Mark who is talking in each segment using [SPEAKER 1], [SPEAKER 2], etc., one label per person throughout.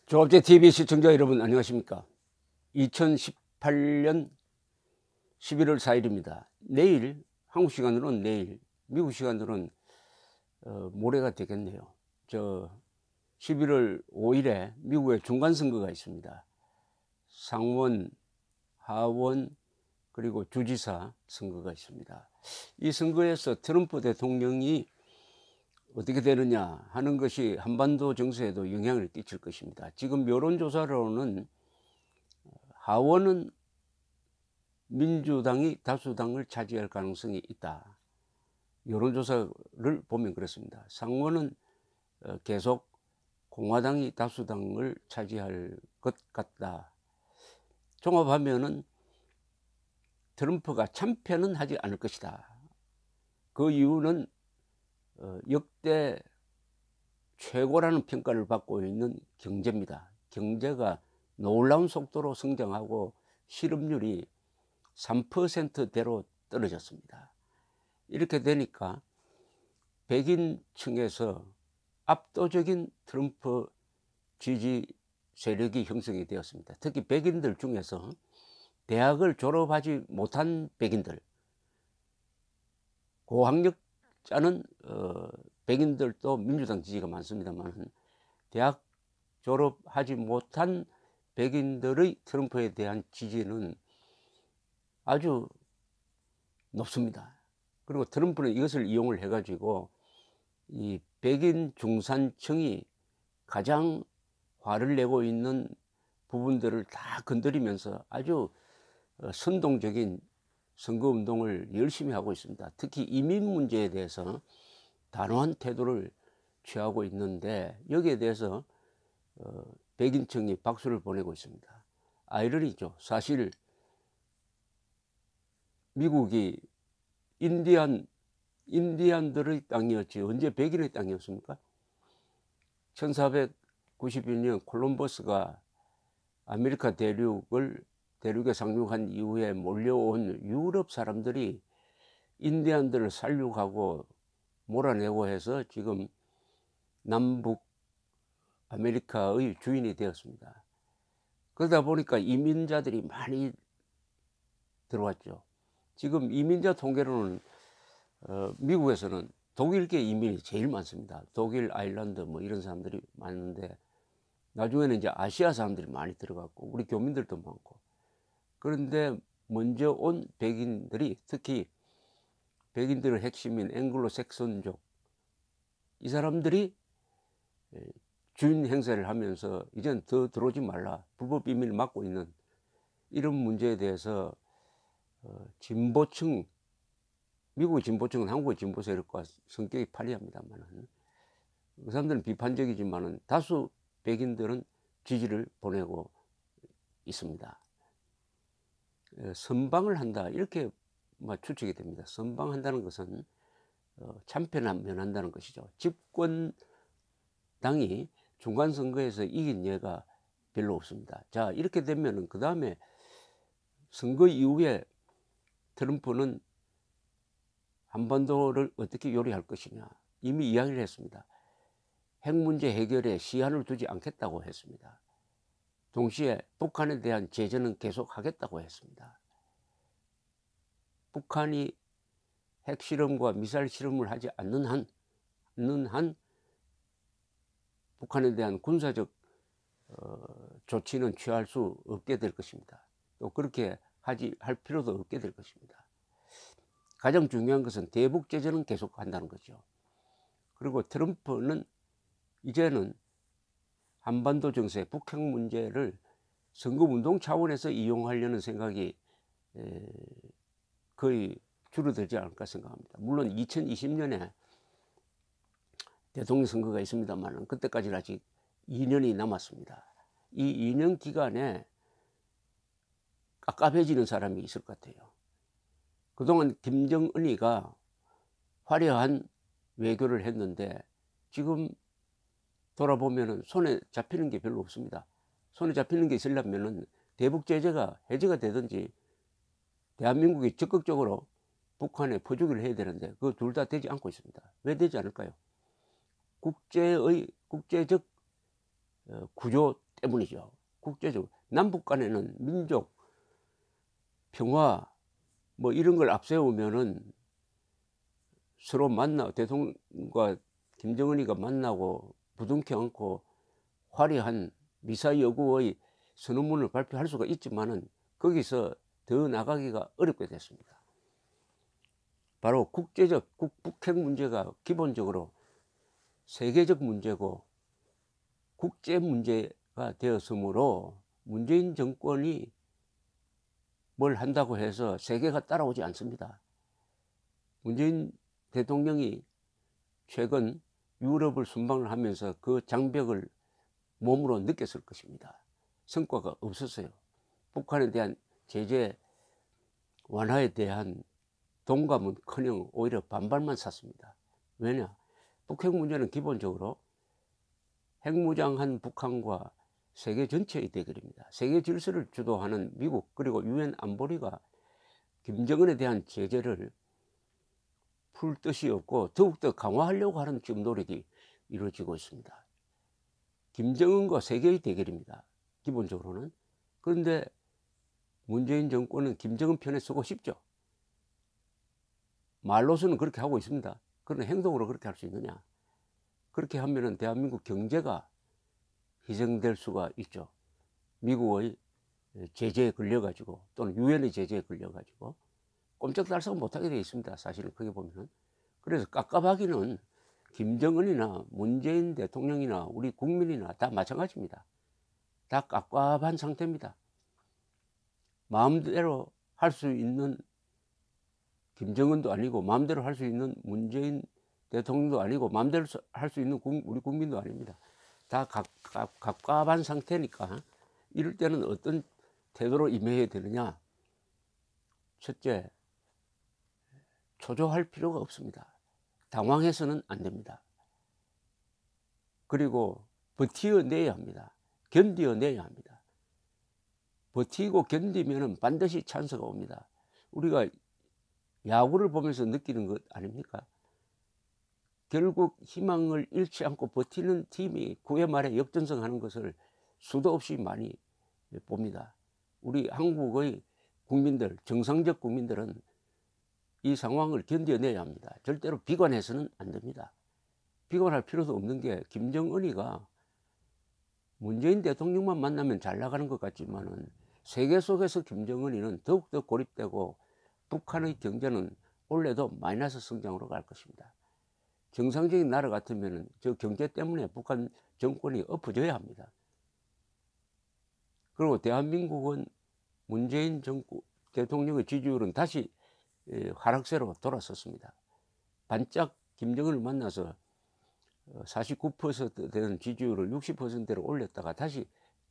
[SPEAKER 1] 조합제 TV 시청자 여러분 안녕하십니까? 2018년 11월 4일입니다. 내일 한국 시간으로는 내일, 미국 시간으로는 모레가 되겠네요. 11월 5일에 미국에 중간선거가 있습니다. 상원, 하원, 그리고 주지사 선거가 있습니다. 이 선거에서 트럼프 대통령이 어떻게 되느냐 하는 것이 한반도 정세에도 영향을 끼칠 것입니다. 지금 여론조사로는 하원은 민주당이 다수당을 차지할 가능성이 있다. 여론조사를 보면 그렇습니다. 상원은 계속 공화당이 다수당을 차지할 것 같다. 종합하면은 트럼프가 참패는 하지 않을 것이다. 그 이유는 역대 최고라는 평가를 받고 있는 경제입니다. 경제가 놀라운 속도로 성장하고 실업률이 3%대로 떨어졌습니다. 이렇게 되니까 백인층에서 압도적인 트럼프 지지 세력이 형성이 되었습니다. 특히 백인들 중에서 대학을 졸업하지 못한 백인들, 고학력자는 백인들도 민주당 지지가 많습니다만 대학 졸업하지 못한 백인들의 트럼프에 대한 지지는 아주 높습니다. 그리고 트럼프는 이것을 이용을 해가지고 이 백인 중산층이 가장 화를 내고 있는 부분들을 다 건드리면서 아주 선동적인 선거운동을 열심히 하고 있습니다. 특히 이민 문제에 대해서 단호한 태도를 취하고 있는데 여기에 대해서 백인층이 박수를 보내고 있습니다. 아이러니죠. 사실 미국이 인디안들의 땅이었지 언제 백인의 땅이었습니까? 1492년 콜럼버스가 아메리카 대륙에 상륙한 이후에 몰려온 유럽 사람들이 인디안들을 살육하고 몰아내고 해서 지금 남북 아메리카의 주인이 되었습니다. 그러다 보니까 이민자들이 많이 들어왔죠. 지금 이민자 통계로는 미국에서는 독일계 이민이 제일 많습니다. 독일, 아일랜드 뭐 이런 사람들이 많은데 나중에는 이제 아시아 사람들이 많이 들어갔고 우리 교민들도 많고, 그런데 먼저 온 백인들이 특히 백인들의 핵심인 앵글로 색선족, 이 사람들이 주인 행세를 하면서 이젠 더 들어오지 말라, 불법 이민을 막고 있는 이런 문제에 대해서 진보층, 미국의 진보층은 한국의 진보 세력과 성격이 파리합니다만 그 사람들은 비판적이지만은 다수 백인들은 지지를 보내고 있습니다. 선방을 한다 이렇게 추측이 됩니다. 선방한다는 것은 참패하면 것이죠. 집권당이 중간선거에서 이긴 예가 별로 없습니다. 자, 이렇게 되면은 그 다음에 선거 이후에 트럼프는 한반도를 어떻게 요리할 것이냐 이미 이야기를 했습니다. 핵 문제 해결에 시한을 두지 않겠다고 했습니다. 동시에 북한에 대한 제재는 계속하겠다고 했습니다. 북한이 핵실험과 미사일 실험을 하지 않는 한 북한에 대한 군사적 조치는 취할 수 없게 될 것입니다. 또 그렇게 할 필요도 없게 될 것입니다. 가장 중요한 것은 대북 제재는 계속한다는 거죠. 그리고 트럼프는 이제는 한반도 정세, 북핵 문제를 선거운동 차원에서 이용하려는 생각이 거의 줄어들지 않을까 생각합니다. 물론 2020년에 대통령 선거가 있습니다만 그때까지는 아직 2년이 남았습니다. 이 2년 기간에 깝깝해지는 사람이 있을 것 같아요. 그동안 김정은이가 화려한 외교를 했는데 지금 돌아보면 손에 잡히는 게 별로 없습니다. 손에 잡히는 게 있으려면 대북 제재가 해제가 되든지 대한민국이 적극적으로 북한에 퍼주기를 해야 되는데 그 둘 다 되지 않고 있습니다. 왜 되지 않을까요? 국제적 구조 때문이죠. 국제적 남북 간에는 민족 평화 뭐 이런 걸 앞세우면은 서로 대통령과 김정은이가 만나고 부둥켜 안고 화려한 미사 여구의 선언문을 발표할 수가 있지만은 거기서 더 나가기가 어렵게 됐습니다. 바로 국제적 북핵 문제가 기본적으로 세계적 문제고 국제 문제가 되었으므로 문재인 정권이 뭘 한다고 해서 세계가 따라오지 않습니다. 문재인 대통령이 최근 유럽을 순방을 하면서 그 장벽을 몸으로 느꼈을 것입니다. 성과가 없었어요. 북한에 대한 제재 완화에 대한 동감은커녕 오히려 반발만 샀습니다. 왜냐? 북핵 문제는 기본적으로 핵무장한 북한과 세계 전체의 대결입니다. 세계 질서를 주도하는 미국 그리고 유엔 안보리가 김정은에 대한 제재를 풀 뜻이 없고 더욱더 강화하려고 하는 지금 노력이 이루어지고 있습니다. 김정은과 세계의 대결입니다. 기본적으로는. 그런데 문재인 정권은 김정은 편에 서고 싶죠. 말로서는 그렇게 하고 있습니다. 그러나 행동으로 그렇게 할 수 있느냐? 그렇게 하면은 대한민국 경제가 희생될 수가 있죠. 미국의 제재에 걸려가지고 또는 유엔의 제재에 걸려가지고 꼼짝달싹 못하게 되어 있습니다. 사실은 크게 보면은. 그래서 깝깝하기는 김정은이나 문재인 대통령이나 우리 국민이나 다 마찬가지입니다. 다 깝깝한 상태입니다. 마음대로 할 수 있는 김정은도 아니고 마음대로 할 수 있는 문재인 대통령도 아니고 마음대로 할 수 있는 우리 국민도 아닙니다. 다 갑갑한 상태니까 이럴 때는 어떤 태도로 임해야 되느냐. 첫째, 초조할 필요가 없습니다. 당황해서는 안 됩니다. 그리고 버티어내야 합니다. 견디어내야 합니다. 버티고 견디면 반드시 찬스가 옵니다. 우리가 야구를 보면서 느끼는 것 아닙니까? 결국 희망을 잃지 않고 버티는 팀이 9회 말에 역전승하는 것을 수도 없이 많이 봅니다. 우리 한국의 국민들, 정상적 국민들은 이 상황을 견뎌내야 합니다. 절대로 비관해서는 안 됩니다. 비관할 필요도 없는 게 김정은이가 문재인 대통령만 만나면 잘 나가는 것 같지만은 세계 속에서 김정은이는 더욱더 고립되고 북한의 경제는 올해도 마이너스 성장으로 갈 것입니다. 정상적인 나라 같으면 저 경제 때문에 북한 정권이 엎어져야 합니다. 그리고 대한민국은 문재인 대통령의 지지율은 다시 하락세로 돌아섰습니다. 반짝 김정은을 만나서 49% 되는 지지율을 60%로 올렸다가 다시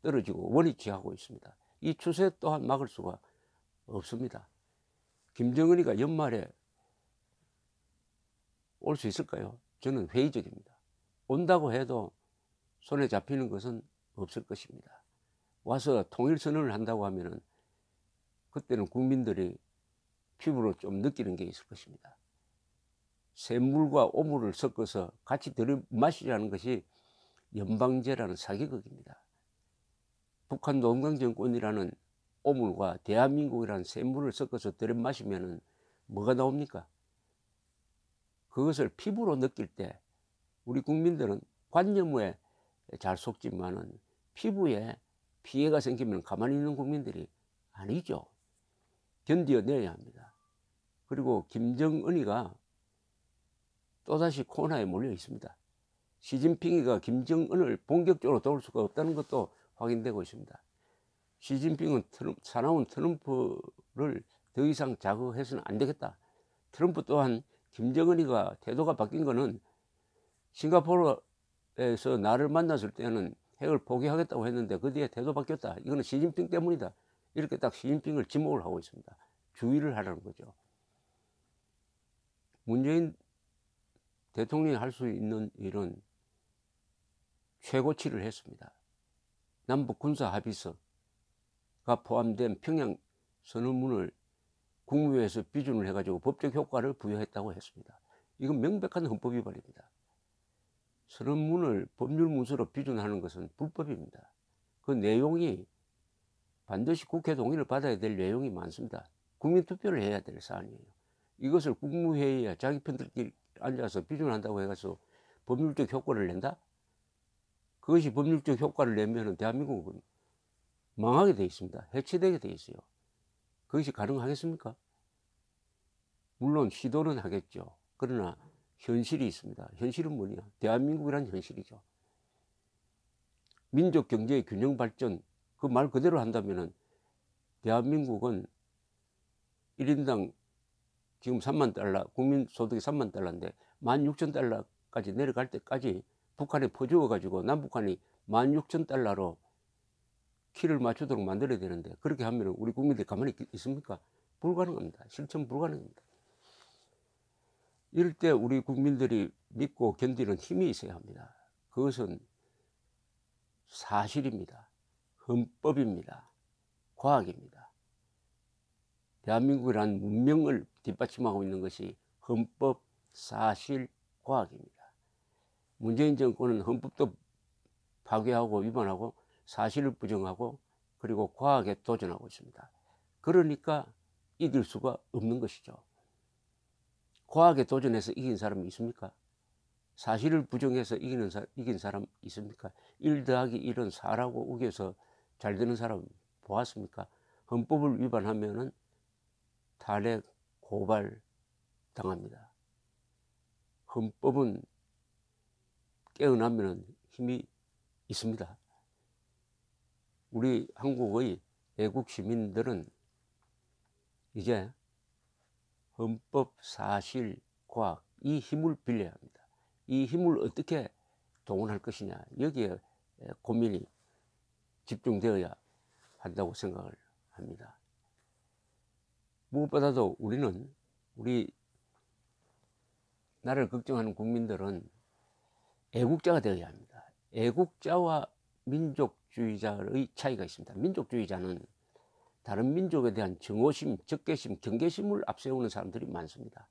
[SPEAKER 1] 떨어지고 원위치하고 있습니다. 이 추세 또한 막을 수가 없습니다. 김정은이가 연말에 올 수 있을까요? 저는 회의적입니다. 온다고 해도 손에 잡히는 것은 없을 것입니다. 와서 통일선언을 한다고 하면은 그때는 국민들이 피부로 좀 느끼는 게 있을 것입니다. 샘물과 오물을 섞어서 같이 들이마시자는 것이 연방제라는 사기극입니다. 북한 농당정권이라는 오물과 대한민국이라는 샘물을 섞어서 들이마시면은 뭐가 나옵니까? 그것을 피부로 느낄 때 우리 국민들은 관념에 잘 속지만은 피부에 피해가 생기면 가만히 있는 국민들이 아니죠. 견뎌내야 합니다. 그리고 김정은이가 또다시 코로나에 몰려 있습니다. 시진핑이가 김정은을 본격적으로 도울 수가 없다는 것도 확인되고 있습니다. 시진핑은 사나운 트럼프를 더 이상 자극해서는 안 되겠다. 트럼프 또한 김정은이가 태도가 바뀐 거는 싱가포르에서 나를 만났을 때는 핵을 포기하겠다고 했는데 그 뒤에 태도 바뀌었다. 이거는 시진핑 때문이다. 이렇게 딱 시진핑을 지목을 하고 있습니다. 주의를 하라는 거죠. 문재인 대통령이 할 수 있는 일은 최고치를 했습니다. 남북 군사 합의서가 포함된 평양 선언문을 국무회에서 비준을 해가지고 법적 효과를 부여했다고 했습니다. 이건 명백한 헌법 위반입니다. 선언문을 법률 문서로 비준하는 것은 불법입니다. 그 내용이 반드시 국회 동의를 받아야 될 내용이 많습니다. 국민투표를 해야 될 사안이에요. 이것을 국무회의에 자기 편들끼리 앉아서 비준한다고 해가지고 법률적 효과를 낸다? 그것이 법률적 효과를 내면 대한민국은 망하게 돼 있습니다. 해체되게 돼 있어요. 그것이 가능하겠습니까? 물론 시도는 하겠죠. 그러나 현실이 있습니다. 현실은 뭐냐? 대한민국이란 현실이죠. 민족 경제의 균형 발전, 그 말 그대로 한다면은 대한민국은 1인당 지금 3만 달러, 국민 소득이 3만 달러인데 16,000달러까지 내려갈 때까지 북한에 퍼주어 가지고 남북한이 16,000달러로 키를 맞추도록 만들어야 되는데, 그렇게 하면 우리 국민들이 가만히 있습니까? 불가능합니다. 실천 불가능합니다. 이럴 때 우리 국민들이 믿고 견디는 힘이 있어야 합니다. 그것은 사실입니다. 헌법입니다. 과학입니다. 대한민국이라는 문명을 뒷받침하고 있는 것이 헌법, 사실, 과학입니다. 문재인 정권은 헌법도 파괴하고 위반하고 사실을 부정하고 그리고 과학에 도전하고 있습니다. 그러니까 이길 수가 없는 것이죠. 과학에 도전해서 이긴 사람이 있습니까? 사실을 부정해서 이긴 사람 있습니까? 1 더하기 1은 4라고 우겨서 잘 되는 사람 보았습니까? 헌법을 위반하면은 탄핵, 고발 당합니다. 헌법은 깨어나면 힘이 있습니다. 우리 한국의 애국 시민들은 이제 헌법, 사실, 과학, 이 힘을 빌려야 합니다. 이 힘을 어떻게 동원할 것이냐, 여기에 고민이 집중되어야 한다고 생각을 합니다. 무엇보다도 우리 나라를 걱정하는 국민들은 애국자가 되어야 합니다. 애국자와 민족주의자의 차이가 있습니다. 민족주의자는 다른 민족에 대한 정오심, 적개심, 경계심을 앞세우는 사람들이 많습니다.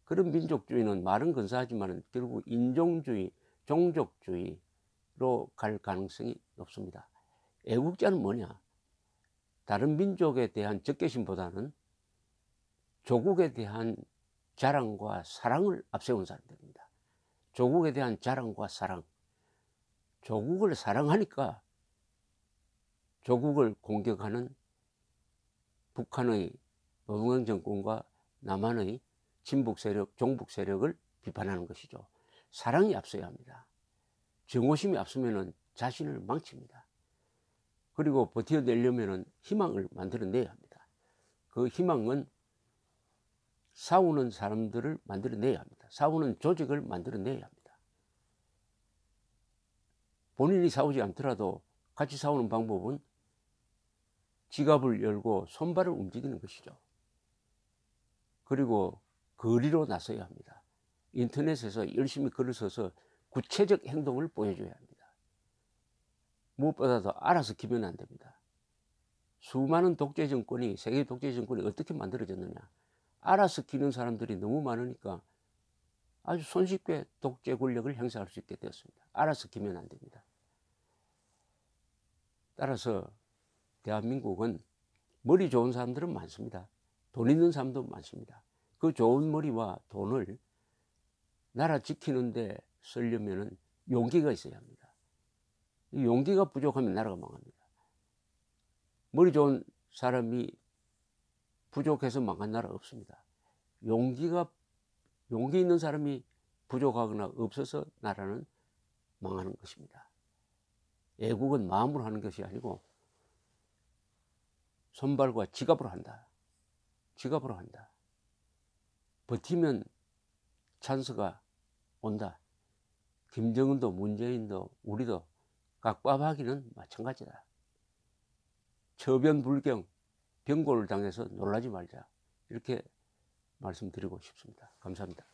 [SPEAKER 1] 그런 민족주의는 말은 근사하지만 결국 인종주의, 종족주의로 갈 가능성이 높습니다. 애국자는 뭐냐? 다른 민족에 대한 적개심보다는 조국에 대한 자랑과 사랑을 앞세운 사람들입니다. 조국에 대한 자랑과 사랑. 조국을 사랑하니까 조국을 공격하는 북한의 노동당 정권과 남한의 친북 세력, 종북 세력을 비판하는 것이죠. 사랑이 앞서야 합니다. 정오심이 앞서면 자신을 망칩니다. 그리고 버텨내려면 희망을 만들어내야 합니다. 그 희망은 싸우는 사람들을 만들어내야 합니다. 싸우는 조직을 만들어내야 합니다. 본인이 싸우지 않더라도 같이 싸우는 방법은 지갑을 열고 손발을 움직이는 것이죠. 그리고 거리로 나서야 합니다. 인터넷에서 열심히 글을 써서 구체적 행동을 보여줘야 합니다. 무엇보다도 알아서 기면 안 됩니다. 수많은 독재 정권이, 세계 독재 정권이 어떻게 만들어졌느냐. 알아서 기는 사람들이 너무 많으니까 아주 손쉽게 독재 권력을 행사할 수 있게 되었습니다. 알아서 기면 안 됩니다. 따라서 대한민국은 머리 좋은 사람들은 많습니다. 돈 있는 사람도 많습니다. 그 좋은 머리와 돈을 나라 지키는데 쓰려면 용기가 있어야 합니다. 용기가 부족하면 나라가 망합니다. 머리 좋은 사람이 부족해서 망한 나라 없습니다. 용기 있는 사람이 부족하거나 없어서 나라는 망하는 것입니다. 애국은 마음으로 하는 것이 아니고 손발과 지갑으로 한다. 지갑으로 한다. 버티면 찬스가 온다. 김정은도 문재인도 우리도 깍밥하기는 마찬가지다. 처변불경, 병고를 당해서 놀라지 말자. 이렇게 말씀드리고 싶습니다. 감사합니다.